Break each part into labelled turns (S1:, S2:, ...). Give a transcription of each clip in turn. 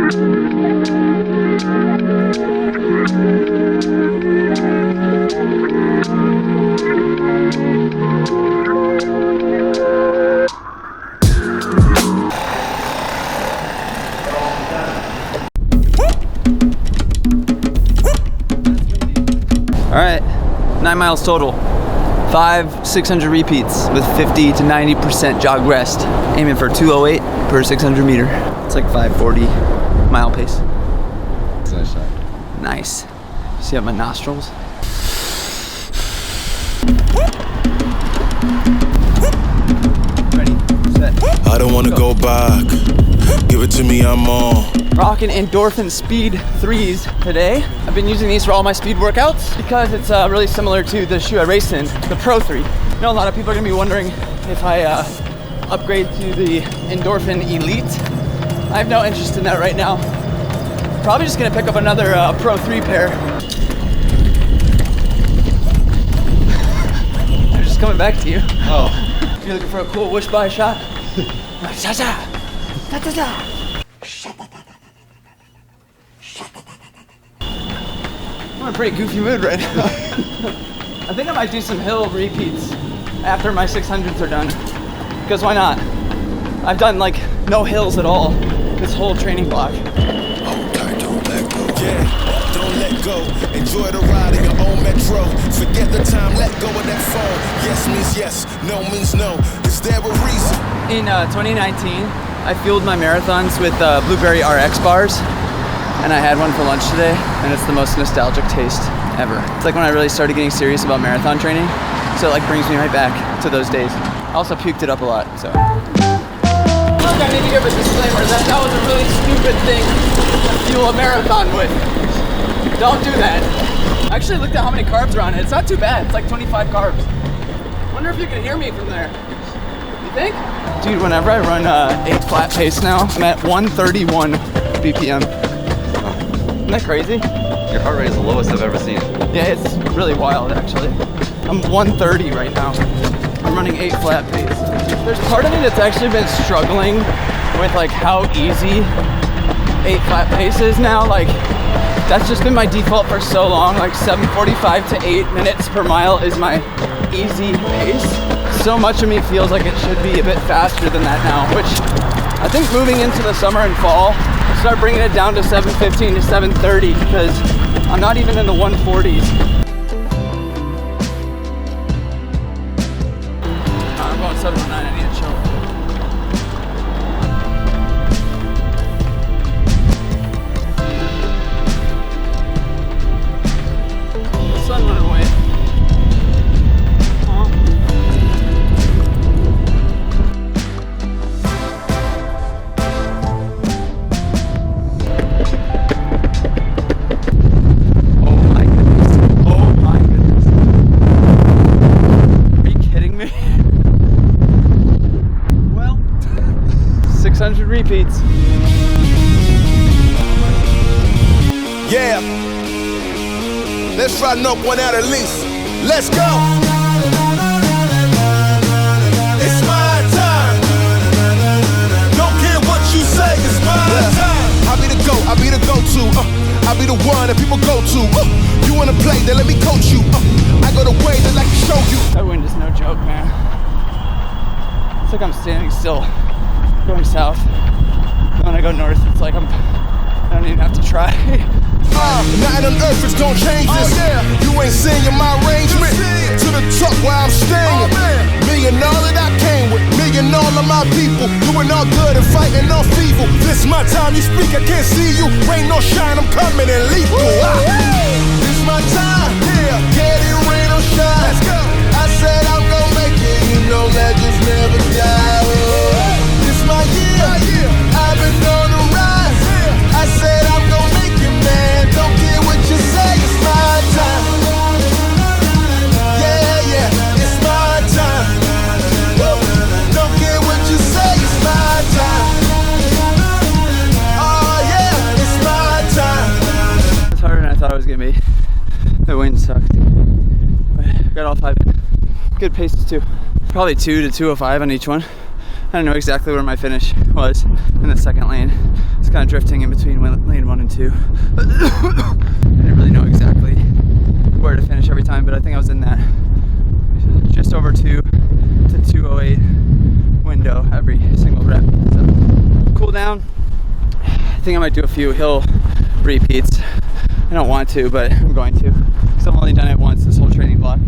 S1: All right, 9 miles total. 600 repeats with 50 to 90% jog rest. Aiming for 208 per 600 meter. It's like 540 mile pace.
S2: That's a nice shot.
S1: Nice. See how my nostrils? Ready, set.
S3: I don't wanna go back. Give it to me, I'm on.
S1: Rocking endorphin speed 3s today. I've been using these for all my speed workouts because it's really similar to the shoe I raced in, the Pro 3. I know a lot of people are gonna be wondering if I upgrade to the endorphin elite. I have no interest in that right now. Probably just gonna pick up another Pro 3 pair. I'm just coming back to you.
S2: Oh.
S1: You looking for a cool whoosh by shot? Cha-cha! Ta-ta-ta! I'm in a pretty goofy mood right now. I think I might do some hill repeats after my 600s are done. Because why not? I've done like no hills at all this whole training block.
S3: Hold tight, don't let go. Yeah, don't let go. Enjoy the ride in your own metro. Forget the time, let go of that phone. Yes means yes, no means no. Is there a reason?
S1: In 2019, I fueled my marathons with Blueberry RX bars. And I had one for lunch today, and it's the most nostalgic taste ever. It's like when I really started getting serious about marathon training, so it like brings me right back to those days. I also puked it up a lot, so. Look, I need to give a disclaimer that was a really stupid thing to fuel a marathon with. Don't do that. I actually looked at how many carbs are on it. It's not too bad, it's like 25 carbs. Wonder if you can hear me from there. You think? Dude, whenever I run 8 flat pace now, I'm at 131 BPM. Isn't that crazy?
S2: Your heart rate is the lowest I've ever seen.
S1: Yeah, it's really wild actually. I'm 130 right now. I'm running 8 flat pace. There's part of me that's actually been struggling with like how easy 8 flat pace is now. Like that's just been my default for so long. Like 7:45 to 8 minutes per mile is my easy pace. So much of me feels like it should be a bit faster than that now, which I think moving into the summer and fall, start bringing it down to 7:15 to 7:30 because I'm not even in the 140s. I'm going 7:09, I need to chill. The sun went away. Repeats.
S3: Yeah. Let's try to knock one out at least. Let's go. It's my time. Don't care what you say, it's my time. I'll be the GOAT, I'll be the go-to. I'll be the one that people go to. You wanna play, then let me coach you. I go the way that I can show you.
S1: That wind is no joke, man. It's like I'm standing still, going south. When I go north, it's like I don't even have to try.
S3: Nothing on earth is gonna change this. You ain't seeing my arrangement. To the top where I'm staying. Me and all that I came with. Me and all of my people. Doing all good and fighting off evil. This my time, you speak, I can't see you. Rain or shine, I'm coming and lethal. This my time, yeah. Get it, rain or shine. Let's go. I said I'm gonna make it. You know legends never die. This my year. I've been on the rise. I said I'm gonna make it, man. Don't care what you say, it's my time. Yeah, it's my time. Woo. Don't care what you say, it's my time. Oh yeah, it's my time.
S1: It's harder than I thought it was gonna be. The wind sucked. I got all 5 good paces too. Probably 2 to 205 on each one. I don't know exactly where my finish was in the second lane. It's It's kind of drifting in between lane 1 and 2. I didn't really know exactly where to finish every time, but I think I was in that just over 2 to 208 window every single rep. So cool down. I think I might do a few hill repeats. I don't want to, but I'm going to, because I've only done it once this whole training block.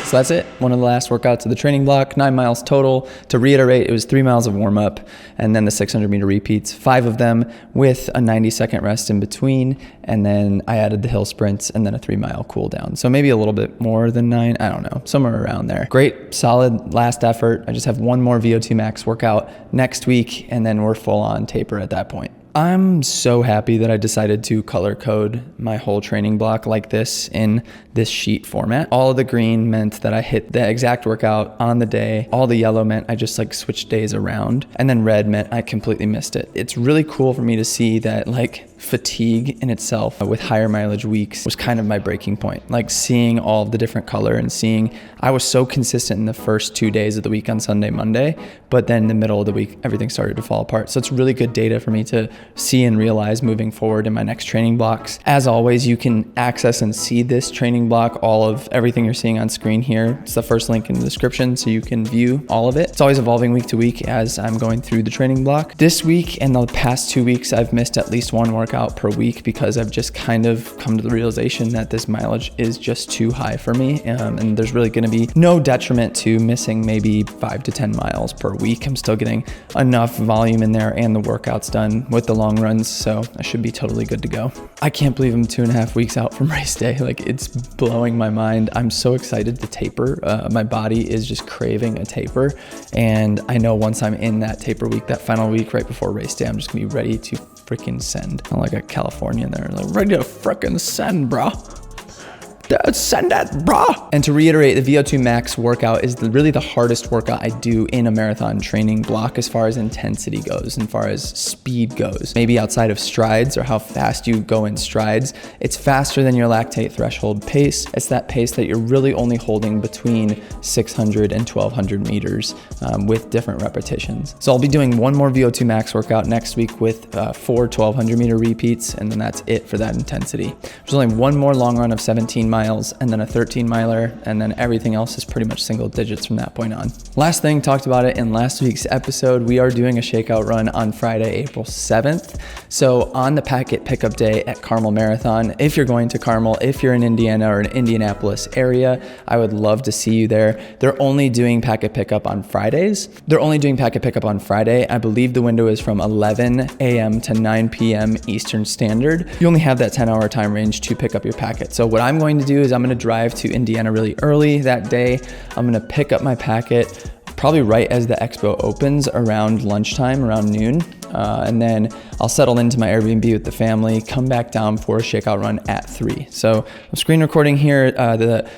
S1: So that's it, one of the last workouts of the training block, 9 miles total. To reiterate, it was 3 miles of warm up and then the 600 meter repeats, 5 of them with a 90-second rest in between. And then I added the hill sprints and then a 3 mile cool down. So maybe a little bit more than 9, I don't know, somewhere around there. Great, solid last effort. I just have one more VO2MAX workout next week and then we're full on taper at that point. I'm so happy that I decided to color code my whole training block like this in this sheet format. All of the green meant that I hit the exact workout on the day. All the yellow meant I just like switched days around. And then red meant I completely missed it. It's really cool for me to see that like fatigue in itself with higher mileage weeks was kind of my breaking point. Like seeing all of the different color and seeing I was so consistent in the first 2 days of the week on Sunday, Monday, but then in the middle of the week, everything started to fall apart. So it's really good data for me to see and realize moving forward in my next training blocks. As always, you can access and see this training block, all of everything you're seeing on screen here. It's the first link in the description so you can view all of it. It's always evolving week to week as I'm going through the training block. This week and the past 2 weeks, I've missed at least one workout per week because I've just kind of come to the realization that this mileage is just too high for me. And there's really gonna be no detriment to missing maybe 5 to 10 miles per week. I'm still getting enough volume in there and the workouts done with the long runs, so I should be totally good to go. I can't believe I'm 2.5 weeks out from race day. Like, it's blowing my mind. I'm so excited to taper. My body is just craving a taper, and I know once I'm in that taper week, that final week right before race day, I'm just gonna be ready to freaking send. I'm like a Californian there, like ready to freaking send, bro. Send that, brah. And to reiterate, the VO2MAX workout is really the hardest workout I do in a marathon training block as far as intensity goes and far as speed goes. Maybe outside of strides or how fast you go in strides, it's faster than your lactate threshold pace. It's that pace that you're really only holding between 600 and 1200 meters with different repetitions. So I'll be doing one more VO2MAX workout next week with 4 1200 meter repeats, and then that's it for that intensity. There's only one more long run of 17 miles and then a 13 miler, and then everything else is pretty much single digits from that point on. Last thing, talked about it in last week's episode, we are doing a shakeout run on Friday, April 7th. So on the packet pickup day at Carmel Marathon, if you're going to Carmel, if you're in Indiana or an Indianapolis area, I would love to see you there. They're only doing packet pickup on Fridays. I believe the window is from 11 a.m. to 9 p.m. Eastern Standard. You only have that 10-hour time range to pick up your packet. So what I'm going to do is I'm going to drive to Indiana really early that day. I'm going to pick up my packet probably right as the expo opens around lunchtime, around noon. And then I'll settle into my Airbnb with the family, come back down for a shakeout run at 3. So I'm screen recording here. The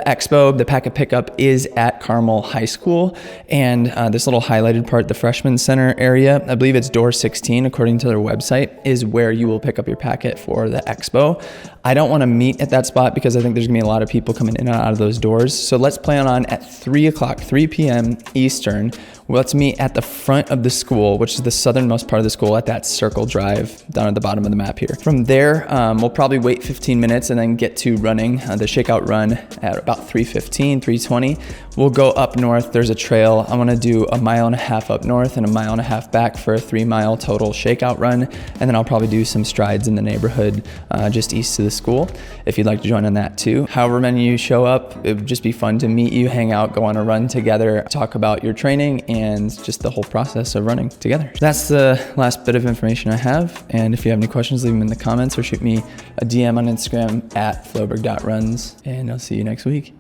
S1: expo, the packet pickup is at Carmel High School. And this little highlighted part, the freshman center area, I believe it's door 16, according to their website, is where you will pick up your packet for the expo. I don't want to meet at that spot because I think there's gonna be a lot of people coming in and out of those doors. So let's plan on at 3 o'clock, 3 p.m. Eastern. Let's meet at the front of the school, which is the southernmost part of the school, at that circle drive down at the bottom of the map here. From there, we'll probably wait 15 minutes and then get to running the shakeout run at about 3:15, 3:20. We'll go up north. There's a trail. I'm gonna do a 1.5 miles up north and a 1.5 miles back for a 3 mile total shakeout run. And then I'll probably do some strides in the neighborhood just east of the school if you'd like to join on that too. However many you show up, it would just be fun to meet you, hang out, go on a run together, talk about your training and just the whole process of running together. That's the last bit of information I have. And if you have any questions, leave them in the comments or shoot me a DM on Instagram at floberg.runs. And I'll see you next week.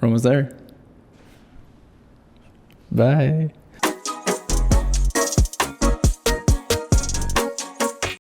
S1: We're almost there. Bye.